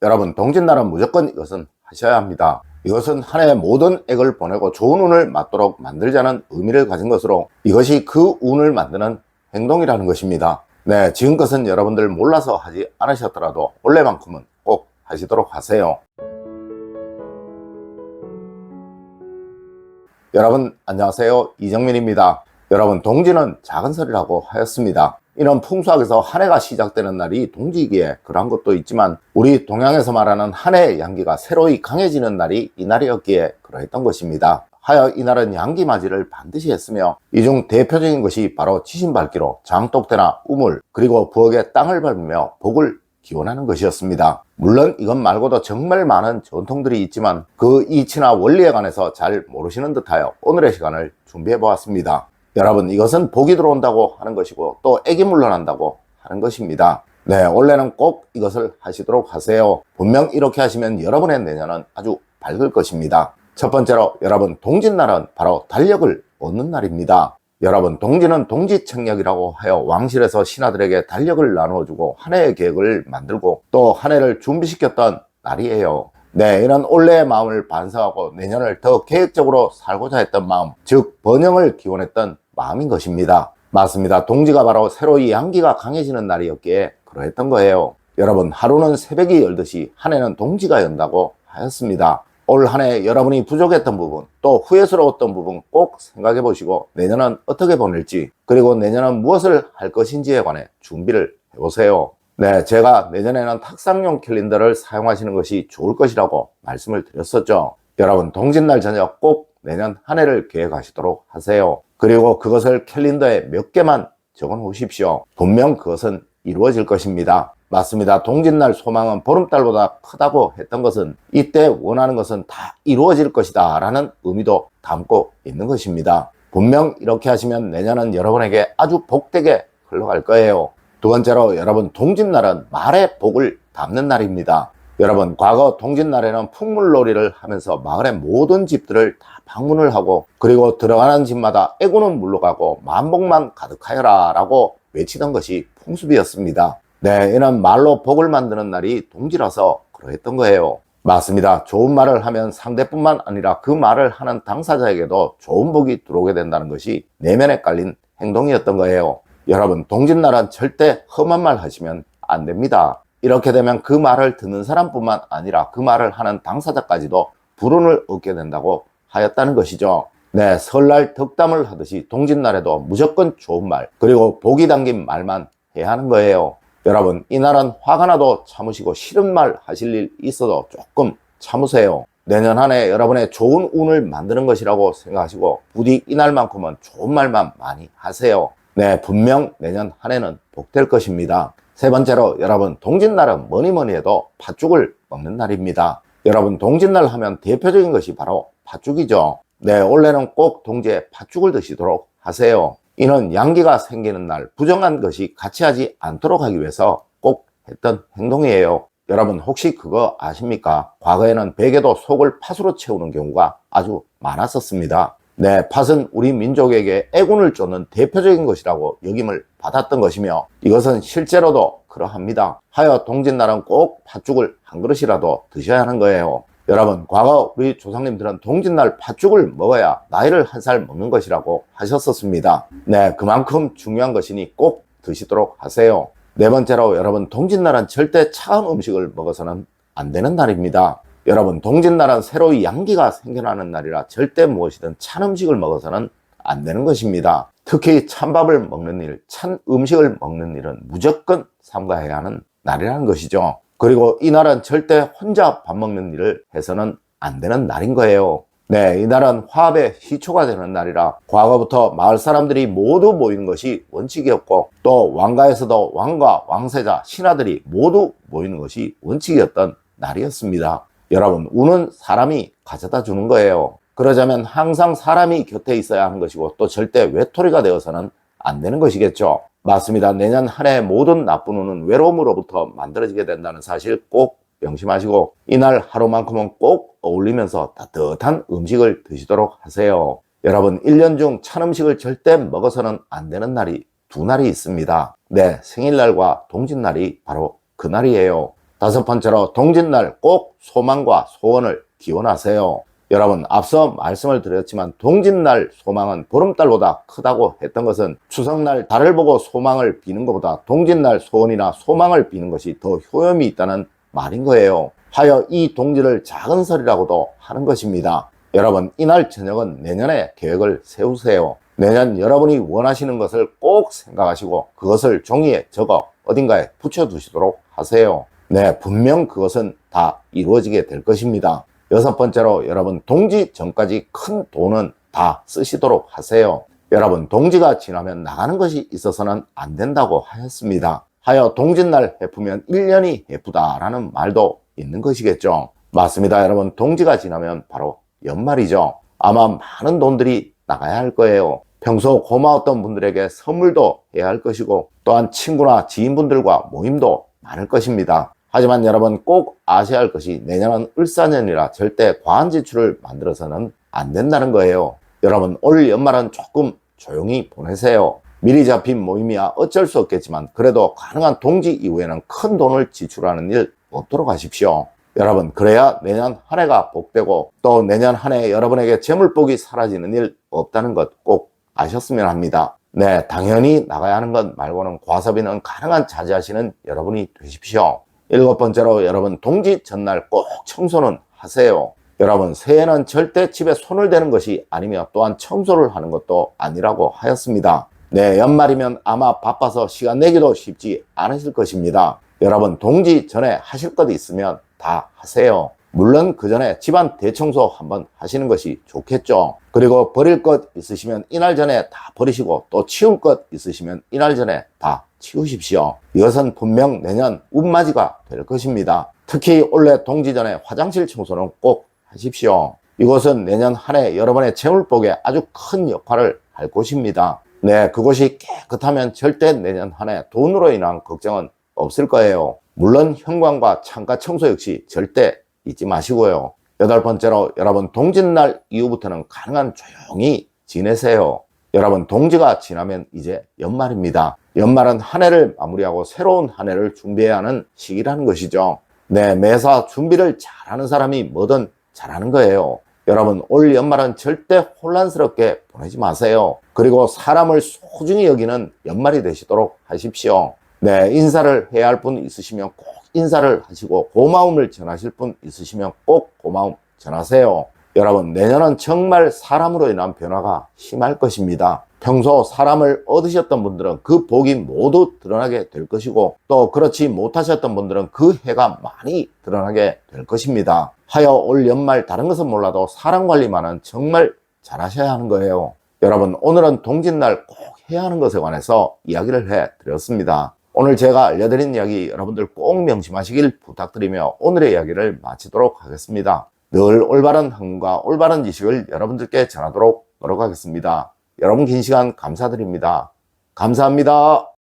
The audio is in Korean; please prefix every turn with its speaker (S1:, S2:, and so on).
S1: 여러분, 동짓날은 무조건 이것은 하셔야 합니다. 이것은 한 해의 모든 액을 보내고 좋은 운을 맞도록 만들자는 의미를 가진 것으로 이것이 그 운을 만드는 행동이라는 것입니다. 네, 지금것은 여러분들 몰라서 하지 않으셨더라도 올해만큼은 꼭 하시도록 하세요. 여러분 안녕하세요, 이정민입니다. 여러분, 동지는 작은 설이라고 하였습니다. 이는 풍수학에서 한 해가 시작되는 날이 동지이기에 그러한 것도 있지만 우리 동양에서 말하는 한 해의 양기가 새로이 강해지는 날이 이날이었기에 그러했던 것입니다. 하여 이날은 양기맞이를 반드시 했으며 이 중 대표적인 것이 바로 지신밟기로 장독대나 우물 그리고 부엌에 땅을 밟으며 복을 기원하는 것이었습니다. 물론 이것 말고도 정말 많은 전통들이 있지만 그 이치나 원리에 관해서 잘 모르시는 듯하여 오늘의 시간을 준비해 보았습니다. 여러분, 이것은 복이 들어온다고 하는 것이고 또 액이 물러난다고 하는 것입니다. 네, 원래는 꼭 이것을 하시도록 하세요. 분명 이렇게 하시면 여러분의 내년은 아주 밝을 것입니다. 첫 번째로, 여러분, 동짓날은 바로 달력을 얻는 날입니다. 여러분, 동지는 동지청력이라고 하여 왕실에서 신하들에게 달력을 나누어주고 한 해의 계획을 만들고 또 한 해를 준비시켰던 날이에요. 네, 이런 올해의 마음을 반성하고 내년을 더 계획적으로 살고자 했던 마음, 즉 번영을 기원했던 마음인 것입니다. 맞습니다. 동지가 바로 새로이 양기가 강해지는 날이었기에 그러했던 거예요. 여러분, 하루는 새벽이 열듯이 한 해는 동지가 연다고 하였습니다. 올 한 해 여러분이 부족했던 부분, 또 후회스러웠던 부분 꼭 생각해 보시고 내년은 어떻게 보낼지, 그리고 내년은 무엇을 할 것인지에 관해 준비를 해보세요. 네, 제가 내년에는 탁상용 캘린더를 사용하시는 것이 좋을 것이라고 말씀을 드렸었죠. 여러분, 동짓날 저녁 꼭 내년 한 해를 계획하시도록 하세요. 그리고 그것을 캘린더에 몇 개만 적어 놓으십시오. 분명 그것은 이루어질 것입니다. 맞습니다. 동짓날 소망은 보름달보다 크다고 했던 것은 이때 원하는 것은 다 이루어질 것이다 라는 의미도 담고 있는 것입니다. 분명 이렇게 하시면 내년은 여러분에게 아주 복되게 흘러갈 거예요. 두 번째로, 여러분, 동짓날은 말의 복을 담는 날입니다. 여러분, 과거 동짓날에는 풍물놀이를 하면서 마을의 모든 집들을 다 방문을 하고 그리고 들어가는 집마다 애고는 물러가고 만복만 가득하여라 라고 외치던 것이 풍습이었습니다. 네, 이는 말로 복을 만드는 날이 동지라서 그러했던 거예요. 맞습니다. 좋은 말을 하면 상대뿐만 아니라 그 말을 하는 당사자에게도 좋은 복이 들어오게 된다는 것이 내면에 깔린 행동이었던 거예요. 여러분, 동짓날은 절대 험한 말 하시면 안 됩니다. 이렇게 되면 그 말을 듣는 사람뿐만 아니라 그 말을 하는 당사자까지도 불운을 얻게 된다고 하였다는 것이죠. 네, 설날 덕담을 하듯이 동짓날에도 무조건 좋은 말 그리고 복이 담긴 말만 해야 하는 거예요. 여러분, 이날은 화가 나도 참으시고 싫은 말 하실 일 있어도 조금 참으세요. 내년 한 해 여러분의 좋은 운을 만드는 것이라고 생각하시고 부디 이날만큼은 좋은 말만 많이 하세요. 네, 분명 내년 한 해는 복될 것입니다. 세 번째로, 여러분, 동짓날은 뭐니 해도 팥죽을 먹는 날입니다. 여러분, 동짓날 하면 대표적인 것이 바로 팥죽이죠. 네, 올해는 꼭 동지에 팥죽을 드시도록 하세요. 이는 양기가 생기는 날 부정한 것이 같이 하지 않도록 하기 위해서 꼭 했던 행동이에요. 여러분, 혹시 그거 아십니까? 과거에는 베개도 속을 팥으로 채우는 경우가 아주 많았었습니다. 네, 팥은 우리 민족에게 애군을 쫓는 대표적인 것이라고 여김을 받았던 것이며 이것은 실제로도 그러합니다. 하여 동짓날은 꼭 팥죽을 한 그릇이라도 드셔야 하는 거예요. 여러분, 과거 우리 조상님들은 동짓날 팥죽을 먹어야 나이를 한 살 먹는 것이라고 하셨었습니다. 네, 그만큼 중요한 것이니 꼭 드시도록 하세요. 네 번째로, 여러분, 동짓날은 절대 차가운 음식을 먹어서는 안 되는 날입니다. 여러분, 동짓날은 새로이 양기가 생겨나는 날이라 절대 무엇이든 찬 음식을 먹어서는 안 되는 것입니다. 특히 찬밥을 먹는 일, 찬 음식을 먹는 일은 무조건 삼가해야 하는 날이라는 것이죠. 그리고 이날은 절대 혼자 밥 먹는 일을 해서는 안 되는 날인 거예요. 네, 이날은 화합의 시초가 되는 날이라 과거부터 마을 사람들이 모두 모이는 것이 원칙이었고 또 왕가에서도 왕과 왕세자, 신하들이 모두 모이는 것이 원칙이었던 날이었습니다. 여러분, 운은 사람이 가져다 주는 거예요. 그러자면 항상 사람이 곁에 있어야 하는 것이고 또 절대 외톨이가 되어서는 안 되는 것이겠죠. 맞습니다. 내년 한 해의 모든 나쁜 운은 외로움으로부터 만들어지게 된다는 사실 꼭 명심하시고 이날 하루만큼은 꼭 어울리면서 따뜻한 음식을 드시도록 하세요. 여러분, 1년 중 찬 음식을 절대 먹어서는 안 되는 날이 두 날이 있습니다. 네, 생일날과 동짓날이 바로 그 날이에요. 5번째로 동짓날 꼭 소망과 소원을 기원하세요. 여러분, 앞서 말씀을 드렸지만 동짓날 소망은 보름달보다 크다고 했던 것은 추석날 달을 보고 소망을 비는 것보다 동짓날 소원이나 소망을 비는 것이 더 효험이 있다는 말인 거예요. 하여 이 동지를 작은 설이라고도 하는 것입니다. 여러분, 이날 저녁은 내년에 계획을 세우세요. 내년 여러분이 원하시는 것을 꼭 생각하시고 그것을 종이에 적어 어딘가에 붙여두시도록 하세요. 네, 분명 그것은 다 이루어지게 될 것입니다. 6번째로 여러분, 동지 전까지 큰 돈은 다 쓰시도록 하세요. 여러분, 동지가 지나면 나가는 것이 있어서는 안 된다고 하였습니다. 하여 동짓날 해프면 1년이 해프다라는 말도 있는 것이겠죠. 맞습니다. 여러분, 동지가 지나면 바로 연말이죠. 아마 많은 돈들이 나가야 할 거예요. 평소 고마웠던 분들에게 선물도 해야 할 것이고 또한 친구나 지인분들과 모임도 많을 것입니다. 하지만 여러분, 꼭 아셔야 할 것이 내년은 을사년이라 절대 과한 지출을 만들어서는 안 된다는 거예요. 여러분, 올 연말은 조금 조용히 보내세요. 미리 잡힌 모임이야 어쩔 수 없겠지만 그래도 가능한 동지 이후에는 큰 돈을 지출하는 일 없도록 하십시오. 여러분, 그래야 내년 한 해가 복되고 또 내년 한 해 여러분에게 재물복이 사라지는 일 없다는 것 꼭 아셨으면 합니다. 네, 당연히 나가야 하는 것 말고는 과소비는 가능한 자제하시는 여러분이 되십시오. 7번째로 여러분, 동지 전날 꼭 청소는 하세요. 여러분, 새해는 절대 집에 손을 대는 것이 아니며 또한 청소를 하는 것도 아니라고 하였습니다. 네, 연말이면 아마 바빠서 시간 내기도 쉽지 않으실 것입니다. 여러분, 동지 전에 하실 것 있으면 다 하세요. 물론 그 전에 집안 대청소 한번 하시는 것이 좋겠죠. 그리고 버릴 것 있으시면 이날 전에 다 버리시고 또 치울 것 있으시면 이날 전에 다 치우십시오. 이것은 분명 내년 운맞이가 될 것입니다. 특히 올해 동지 전에 화장실 청소는 꼭 하십시오. 이것은 내년 한 해 여러분의 재물복에 아주 큰 역할을 할 곳입니다. 네, 그곳이 깨끗하면 절대 내년 한 해 돈으로 인한 걱정은 없을 거예요. 물론 현관과 창가 청소 역시 절대 잊지 마시고요. 8번째로 여러분, 동짓날 이후부터는 가능한 조용히 지내세요. 여러분, 동지가 지나면 이제 연말입니다. 연말은 한 해를 마무리하고 새로운 한 해를 준비해야 하는 시기라는 것이죠. 네, 매사 준비를 잘하는 사람이 뭐든 잘하는 거예요. 여러분, 올 연말은 절대 혼란스럽게 보내지 마세요. 그리고 사람을 소중히 여기는 연말이 되시도록 하십시오. 네, 인사를 해야 할 분 있으시면 꼭 인사를 하시고 고마움을 전하실 분 있으시면 꼭 고마움 전하세요. 여러분, 내년은 정말 사람으로 인한 변화가 심할 것입니다. 평소 사람을 얻으셨던 분들은 그 복이 모두 드러나게 될 것이고 또 그렇지 못하셨던 분들은 그 해가 많이 드러나게 될 것입니다. 하여 올 연말 다른 것은 몰라도 사람 관리만은 정말 잘 하셔야 하는 거예요. 여러분, 오늘은 동짓날 꼭 해야 하는 것에 관해서 이야기를 해드렸습니다. 오늘 제가 알려드린 이야기 여러분들 꼭 명심하시길 부탁드리며 오늘의 이야기를 마치도록 하겠습니다. 늘 올바른 학문과 올바른 지식을 여러분들께 전하도록 노력하겠습니다. 여러분, 긴 시간 감사드립니다. 감사합니다.